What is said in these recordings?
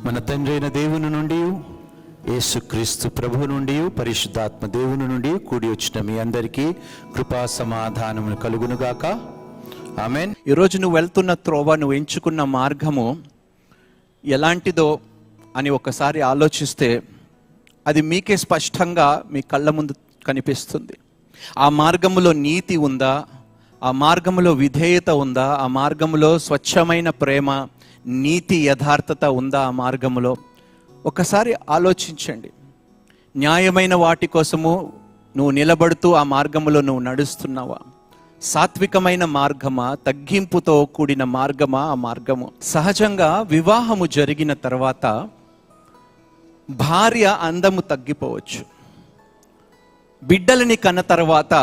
మన తండ్రి అయిన దేవుని నుండి, యేసుక్రీస్తు ప్రభువు నుండి, పరిశుద్ధాత్మ దేవుని నుండి కూడి వచ్చిన మీ అందరికీ కృపా సమాధానములు కలుగునుగాక. ఆమేన్. ఈరోజు నువ్వు వెళ్తున్న త్రోవ, నువ్వు ఎంచుకున్న మార్గము ఎలాంటిదో అని ఒకసారి ఆలోచిస్తే అది మీకే స్పష్టంగా మీ కళ్ళ ముందు కనిపిస్తుంది. ఆ మార్గములో నీతి ఉందా? ఆ మార్గములో విధేయత ఉందా? ఆ మార్గములో స్వచ్ఛమైన ప్రేమ, నీతి, యథార్థత ఉందా? ఆ మార్గములో ఒకసారి ఆలోచించండి. న్యాయమైన వాటి కోసము నువ్వు నిలబడుతూ ఆ మార్గములో నువ్వు నడుస్తున్నావా? సాత్వికమైన మార్గమా? తగ్గింపుతో కూడిన మార్గమా ఆ మార్గము? సహజంగా వివాహము జరిగిన తర్వాత భార్య అందము తగ్గిపోవచ్చు. బిడ్డలని కన్న తర్వాత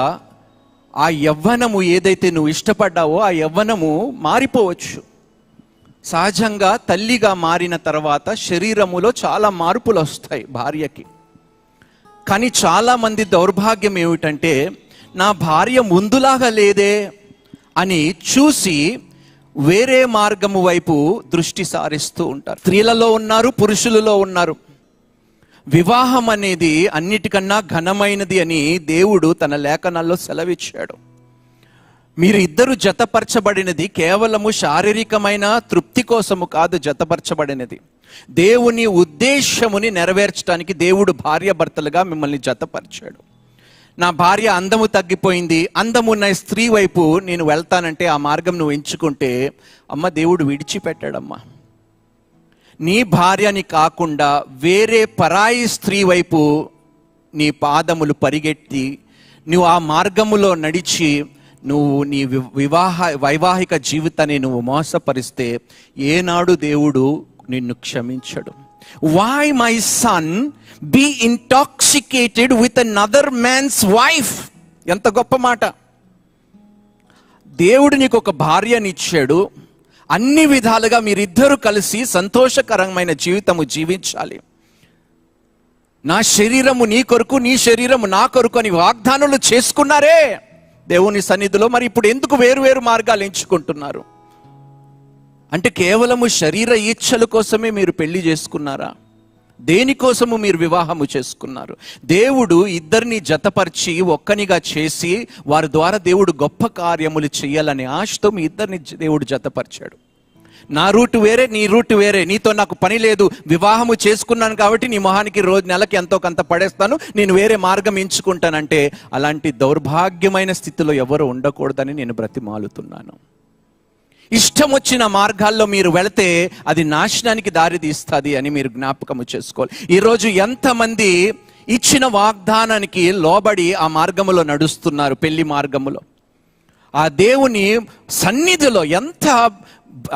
ఆ యవ్వనము ఏదైతే నువ్వు ఇష్టపడ్డావో ఆ యవ్వనము మారిపోవచ్చు. సహజంగా తల్లిగా మారిన తర్వాత శరీరములో చాలా మార్పులు వస్తాయి భార్యకి. కానీ చాలామంది దౌర్భాగ్యం ఏమిటంటే, నా భార్య ముందులాగా లేదే అని చూసి వేరే మార్గము వైపు దృష్టి సారిస్తూ ఉంటారు. స్త్రీలలో ఉన్నారు, పురుషులలో ఉన్నారు. వివాహం అనేది అన్నిటికన్నా ఘనమైనది అని దేవుడు తన లేఖనాల్లో సెలవిచ్చాడు. మీరు ఇద్దరు జతపరచబడినది కేవలము శారీరకమైన తృప్తి కోసము కాదు. జతపరచబడినది దేవుని ఉద్దేశముని నెరవేర్చడానికి దేవుడు భార్యాభర్తలుగా మిమ్మల్ని జతపరిచాడు. నా భార్య అందము తగ్గిపోయింది, అందమున్న స్త్రీ వైపు నేను వెళ్తానంటే ఆ మార్గం నువ్వు ఎంచుకుంటే, అమ్మ, దేవుడు విడిచిపెట్టాడమ్మా. నీ భార్యని కాకుండా వేరే పరాయి స్త్రీ వైపు నీ పాదములు పరిగెత్తి నువ్వు ఆ మార్గములో నడిచి నువ్వు నీ వైవాహిక జీవితాన్ని నువ్వు మోసపరిస్తే ఏనాడు దేవుడు నిన్ను క్షమించడు. Why my son be intoxicated with another man's wife? ఎంత గొప్ప మాట! దేవుడు నీకు ఒక భార్యనిచ్చాడు. అన్ని విధాలుగా మీరిద్దరూ కలిసి సంతోషకరమైన జీవితము జీవించాలి. నా శరీరము నీ కొరకు, నీ శరీరము నా కొరకు అని వాగ్దానాలు చేసుకున్నారే దేవుని సన్నిధిలో. మరి ఇప్పుడు ఎందుకు వేరు వేరు మార్గాలు ఎంచుకుంటున్నారు? అంటే కేవలము శరీర ఇచ్ఛల కోసమే మీరు పెళ్లి చేసుకున్నారా? దేనికోసము మీరు వివాహము చేసుకున్నారు? దేవుడు ఇద్దరిని జతపరిచి ఒక్కనిగా చేసి వారి ద్వారా దేవుడు గొప్ప కార్యములు చేయాలనే ఆశతో మీ ఇద్దరిని దేవుడు జతపరిచాడు. నా రూటు వేరే, నీ రూటు వేరే, నీతో నాకు పని లేదు, వివాహము చేసుకున్నాను కాబట్టి నీ మొహానికి రోజు నెలకి ఎంతో కొంత పడేస్తాను, నేను వేరే మార్గం ఎంచుకుంటానంటే అలాంటి దౌర్భాగ్యమైన స్థితిలో ఎవరు ఉండకూడదని నేను బ్రతిమాలుతున్నాను. ఇష్టం వచ్చిన మార్గాల్లో మీరు వెళితే అది నాశనానికి దారి తీస్తుంది అని మీరు జ్ఞాపకము చేసుకోవాలి. ఈరోజు ఎంతమంది ఇచ్చిన వాగ్దానానికి లోబడి ఆ మార్గములో నడుస్తున్నారు? పెళ్లి మార్గములో ఆ దేవుని సన్నిధిలో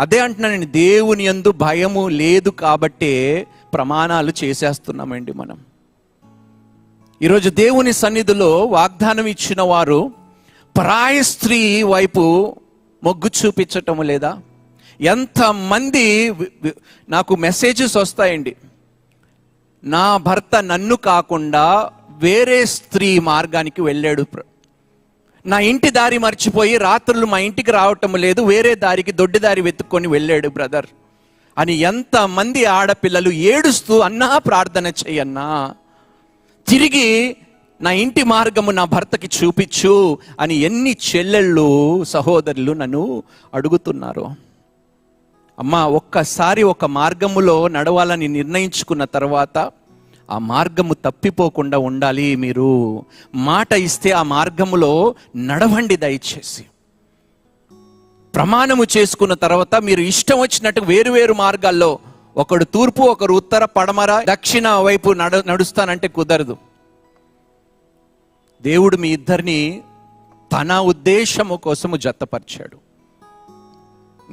అదే అంటున్నానండి, దేవుని యందు భయము లేదు కాబట్టే ప్రమాణాలు చేసేస్తున్నామండి మనం. ఈరోజు దేవుని సన్నిధిలో వాగ్దానం ఇచ్చిన వారు పరాయ స్త్రీ వైపు మొగ్గు చూపించటం లేదా? ఎంతమంది నాకు మెసేజెస్ వస్తాయండి, నా భర్త నన్ను కాకుండా వేరే స్త్రీ మార్గానికి వెళ్ళాడు, నా ఇంటి దారి మర్చిపోయి రాత్రులు మా ఇంటికి రావటం లేదు, వేరే దారికి దొడ్డి దారి వెతుక్కొని వెళ్ళాడు బ్రదర్ అని ఎంతమంది ఆడపిల్లలు ఏడుస్తూ, అన్నా ప్రార్థన చెయ్యన్నా, తిరిగి నా ఇంటి మార్గము నా భర్తకి చూపించు అని ఎన్ని చెల్లెళ్ళు, సహోదరులు నన్ను అడుగుతున్నారు. అమ్మా, ఒక్కసారి ఒక మార్గములో నడవాలని నిర్ణయించుకున్న తర్వాత ఆ మార్గము తప్పిపోకుండా ఉండాలి. మీరు మాట ఇస్తే ఆ మార్గములో నడవండి. దయచేసి ప్రమాణము చేసుకున్న తర్వాత మీరు ఇష్టం వచ్చినట్టు వేరు మార్గాల్లో, ఒకడు తూర్పు, ఒకరు ఉత్తర, పడమర, దక్షిణ వైపు నడుస్తానంటే కుదరదు. దేవుడు మీ ఇద్దరిని తన ఉద్దేశము కోసము జతపరిచాడు.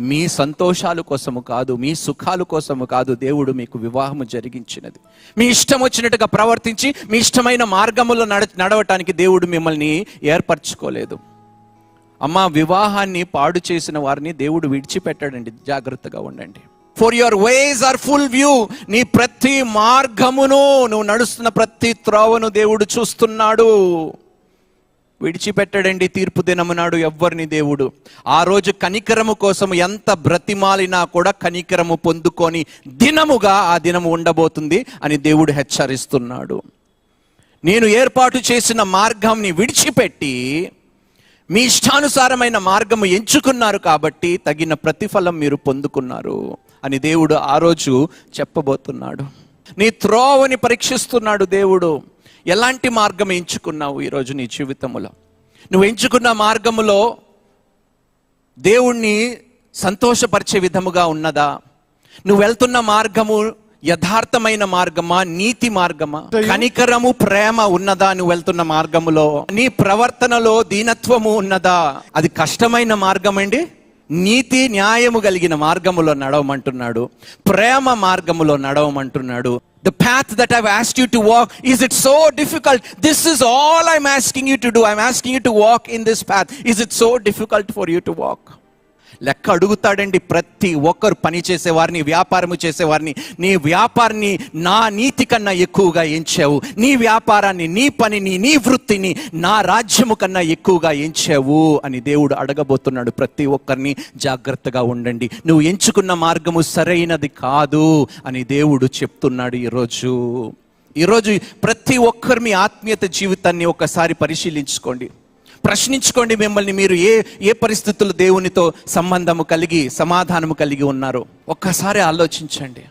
మీ సంతోషాల కోసము కాదు, మీ సుఖాల కోసము కాదు దేవుడు మీకు వివాహము జరిగించినది. మీ ఇష్టం వచ్చినట్టుగా ప్రవర్తించి మీ ఇష్టమైన మార్గములో నడవటానికి దేవుడు మిమ్మల్ని ఏర్పరచుకోలేదు. అమ్మా, వివాహాన్ని పాడు చేసిన వారిని దేవుడు విడిచిపెట్టాడండి. జాగ్రత్తగా ఉండండి. For your ways are full view. నీ ప్రతి మార్గమును, నువ్వు నడుస్తున్న ప్రతి త్రోవను దేవుడు చూస్తున్నాడు. విడిచిపెట్టడండి తీర్పు దినమునాడు ఎవ్వరిని దేవుడు. ఆ రోజు కనికరము కోసం ఎంత బ్రతిమాలినా కూడా కనికరము పొందుకొని దినముగా ఆ దినము ఉండబోతుంది అని దేవుడు హెచ్చరిస్తున్నాడు. నేను ఏర్పాటు చేసిన మార్గాన్ని విడిచిపెట్టి మీ ఇష్టానుసారమైన మార్గము ఎంచుకున్నారు కాబట్టి తగిన ప్రతిఫలం మీరు పొందుకున్నారు అని దేవుడు ఆ రోజు చెప్పబోతున్నాడు. నీ త్రోవని పరీక్షిస్తున్నాడు దేవుడు. ఎలాంటి మార్గం ఎంచుకున్నావు ఈరోజు నీ జీవితంలో? నువ్వు ఎంచుకున్న మార్గములో దేవుణ్ణి సంతోషపరిచే విధముగా ఉన్నదా? నువ్వు వెళ్తున్న మార్గము యథార్థమైన మార్గమా, నీతి మార్గమా, కనికరము ప్రేమ ఉన్నదా? నువ్వు వెళ్తున్న మార్గములో నీ ప్రవర్తనలో దీనత్వము ఉన్నదా? అది కష్టమైన మార్గం అండి. నీతి న్యాయము కలిగిన మార్గములో నడవమంటున్నాడు, ప్రేమ మార్గములో నడవమంటున్నాడు. The path that I've asked you to walk, is it so difficult? This is all I'm asking you to do. I'm asking you to walk in this path. Is it so difficult for you to walk? లెక్క అడుగుతాడండి ప్రతి ఒక్కరు. పని చేసేవారిని, వ్యాపారము చేసేవారిని, నీ వ్యాపారాన్ని నా నీతి కన్నా ఎక్కువగా ఎంచావు, నీ వ్యాపారాన్ని, నీ పనిని, నీ వృత్తిని నా రాజ్యము కన్నా ఎక్కువగా ఎంచావు అని దేవుడు అడగబోతున్నాడు ప్రతి ఒక్కరిని. జాగ్రత్తగా ఉండండి, నువ్వు ఎంచుకున్న మార్గము సరైనది కాదు అని దేవుడు చెప్తున్నాడు. ఈరోజు ప్రతి ఒక్కరు మీ ఆత్మీయత జీవితాన్ని ఒకసారి పరిశీలించుకోండి, ప్రశ్నించుకోండి. మిమ్మల్ని మీరు ఏ పరిస్థితుల్లో దేవునితో సంబంధము కలిగి, సమాధానము కలిగి ఉన్నారో ఒక్కసారి ఆలోచించండి.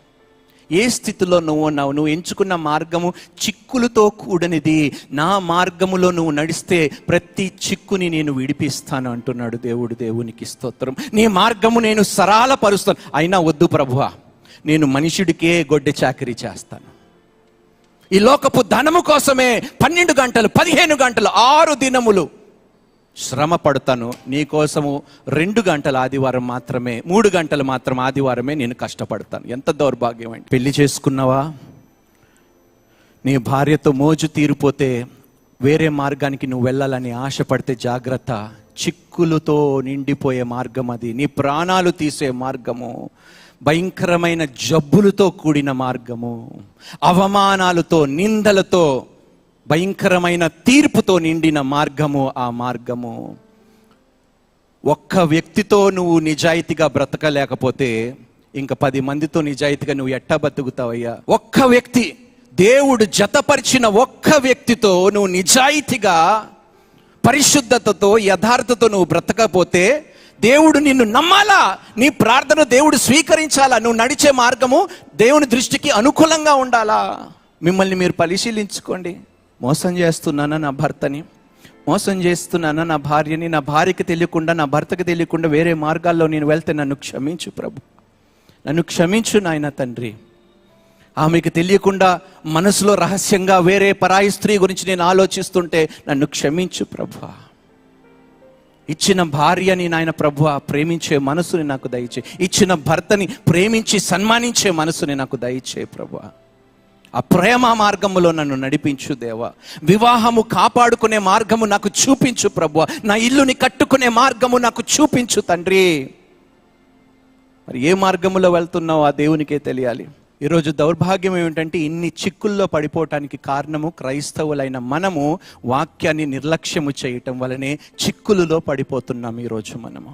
ఏ స్థితిలో నువ్వు ఉన్నావు? నువ్వు ఎంచుకున్న మార్గము చిక్కులతో కూడినది. నా మార్గములో నువ్వు నడిస్తే ప్రతి చిక్కుని నేను విడిపిస్తాను అంటున్నాడు దేవుడు. దేవునికి స్తోత్రం. నీ మార్గము నేను సరళపరుస్తాను. అయినా వద్దు ప్రభువా, నేను మనుషుడికే గొడ్డె చాకిరీ చేస్తాను, ఈ లోకపు ధనము కోసమే 12 గంటలు 15 గంటలు 6 దినములు శ్రమ పడతాను, నీ కోసము 2 గంటల ఆదివారం మాత్రమే, 3 గంటలు మాత్రం ఆదివారమే నేను కష్టపడతాను. ఎంత దౌర్భాగ్యం అండి. పెళ్లి చేసుకున్నావా? నీ భార్యతో మోజు తీరిపోతే వేరే మార్గానికి నువ్వు వెళ్ళాలని ఆశపడితే జాగ్రత్త. చిక్కులతో నిండిపోయే మార్గం అది. నీ ప్రాణాలు తీసే మార్గము, భయంకరమైన జబ్బులతో కూడిన మార్గము, అవమానాలతో, నిందలతో, భయంకరమైన తీర్పుతో నిండిన మార్గము ఆ మార్గము. ఒక్క వ్యక్తితో నువ్వు నిజాయితీగా బ్రతకలేకపోతే ఇంకా 10 మందితో నిజాయితీగా నువ్వు ఎట్టా బతుకుతావయ్యా? ఒక్క వ్యక్తి, దేవుడు జతపరిచిన ఒక్క వ్యక్తితో నువ్వు నిజాయితీగా, పరిశుద్ధతతో, యథార్థతతో నువ్వు బ్రతకపోతే దేవుడు నిన్ను నమ్మాలా, నీ ప్రార్థన దేవుడు స్వీకరించాలా, నువ్వు నడిచే మార్గము దేవుని దృష్టికి అనుకూలంగా ఉండాలా? మిమ్మల్ని మీరు పరిశీలించుకోండి. మోసం చేస్తున్నానా నా భర్తని, మోసం చేస్తున్నానా నా భార్యని, నా భార్యకి తెలియకుండా, నా భర్తకి తెలియకుండా వేరే మార్గాల్లో నేను వెళ్తే నన్ను క్షమించు ప్రభు, నన్ను క్షమించు నాయన తండ్రి. ఆమెకు తెలియకుండా మనసులో రహస్యంగా వేరే పరాయి స్త్రీ గురించి నేను ఆలోచిస్తుంటే నన్ను క్షమించు ప్రభు. ఇచ్చిన భార్యని నాయన ప్రభువా ప్రేమించే మనసుని నాకు దయచే, ఇచ్చిన భర్తని ప్రేమించి సన్మానించే మనసుని నాకు దయచే ప్రభువా. ఆ ప్రేమ మార్గములో నన్ను నడిపించు దేవా. వివాహము కాపాడుకునే మార్గము నాకు చూపించు ప్రభువా. నా ఇల్లుని కట్టుకునే మార్గము నాకు చూపించు తండ్రి. మరి ఏ మార్గములో వెళ్తున్నావు ఆ దేవునికే తెలియాలి. ఈరోజు దౌర్భాగ్యం ఏమిటంటే ఇన్ని చిక్కుల్లో పడిపోవటానికి కారణము క్రైస్తవులైన మనము వాక్యాన్ని నిర్లక్ష్యము చేయటం వలనే చిక్కులలో పడిపోతున్నాం ఈరోజు మనము.